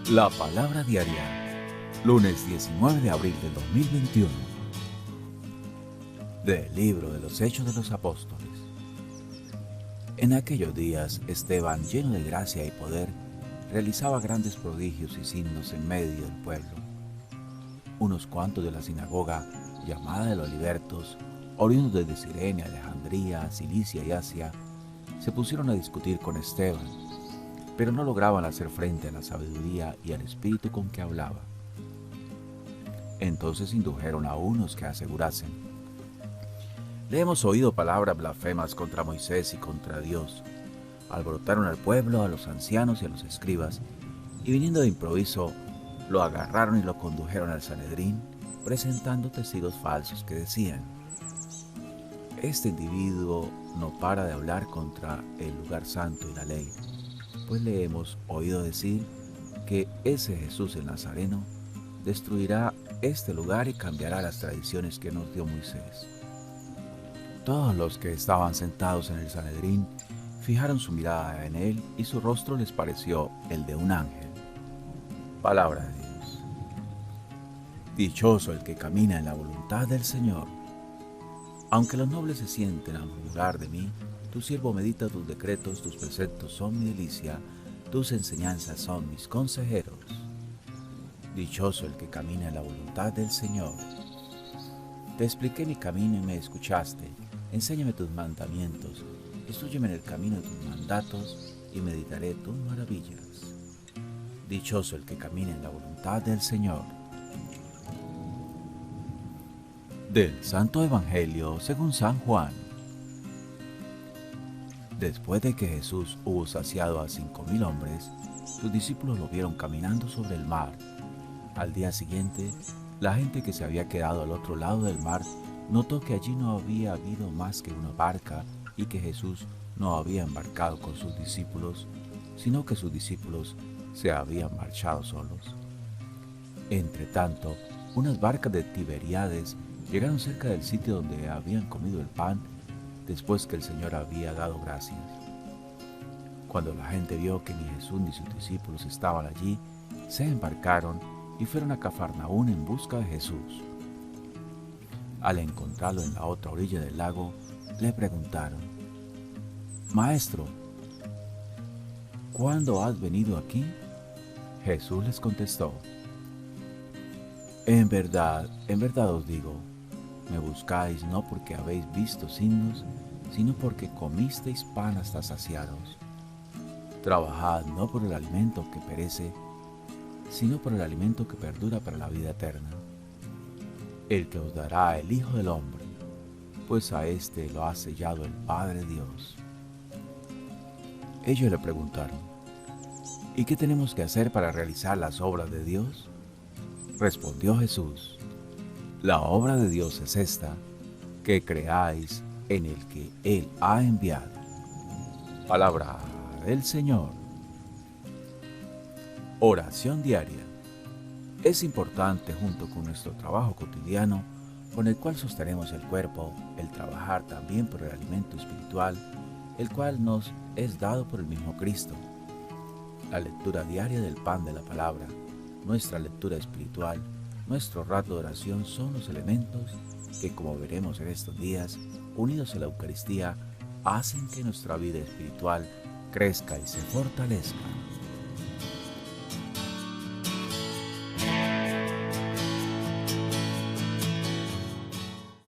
La palabra diaria, lunes 19 de abril de 2021, del libro de los Hechos de los Apóstoles. En aquellos días, Esteban, lleno de gracia y poder, realizaba grandes prodigios y signos en medio del pueblo. Unos cuantos de la sinagoga, llamada de los Libertos, oriundos desde Cirene, Alejandría, Cilicia y Asia, se pusieron a discutir con Esteban, pero no lograban hacer frente a la sabiduría y al espíritu con que hablaba. Entonces indujeron a unos que asegurasen: le hemos oído palabras blasfemas contra Moisés y contra Dios. Alborotaron al pueblo, a los ancianos y a los escribas, y viniendo de improviso, lo agarraron y lo condujeron al Sanedrín, presentando testigos falsos que decían: este individuo no para de hablar contra el lugar santo y la ley, pues le hemos oído decir que ese Jesús el Nazareno destruirá este lugar y cambiará las tradiciones que nos dio Moisés. Todos los que estaban sentados en el Sanedrín fijaron su mirada en él y su rostro les pareció el de un ángel. Palabra de Dios. Dichoso el que camina en la voluntad del Señor. Aunque los nobles se sienten a murmurar de mí, tu siervo medita tus decretos, tus preceptos son mi delicia, tus enseñanzas son mis consejeros. Dichoso el que camina en la voluntad del Señor. Te expliqué mi camino y me escuchaste. Enséñame tus mandamientos, instrúyeme en el camino de tus mandatos y meditaré tus maravillas. Dichoso el que camina en la voluntad del Señor. Del Santo Evangelio según San Juan. Después de que Jesús hubo saciado a 5,000 hombres, sus discípulos lo vieron caminando sobre el mar. Al día siguiente, la gente que se había quedado al otro lado del mar notó que allí no había habido más que una barca y que Jesús no había embarcado con sus discípulos, sino que sus discípulos se habían marchado solos. Entretanto, unas barcas de Tiberíades llegaron cerca del sitio donde habían comido el pan después que el Señor había dado gracias. Cuando la gente vio que ni Jesús ni sus discípulos estaban allí, se embarcaron y fueron a Cafarnaún en busca de Jesús. Al encontrarlo en la otra orilla del lago, le preguntaron: Maestro, ¿cuándo has venido aquí? Jesús les contestó: en verdad os digo, me buscáis no porque habéis visto signos, sino porque comisteis pan hasta saciaros. Trabajad no por el alimento que perece, sino por el alimento que perdura para la vida eterna, el que os dará el Hijo del Hombre, pues a éste lo ha sellado el Padre Dios. Ellos le preguntaron: ¿y qué tenemos que hacer para realizar las obras de Dios? Respondió Jesús: la obra de Dios es esta, que creáis en el que Él ha enviado. Palabra del Señor. Oración diaria. Es importante, junto con nuestro trabajo cotidiano, con el cual sostenemos el cuerpo, el trabajar también por el alimento espiritual, el cual nos es dado por el mismo Cristo. La lectura diaria del pan de la palabra, nuestra lectura espiritual, nuestro rato de oración son los elementos que, como veremos en estos días, unidos a la Eucaristía, hacen que nuestra vida espiritual crezca y se fortalezca.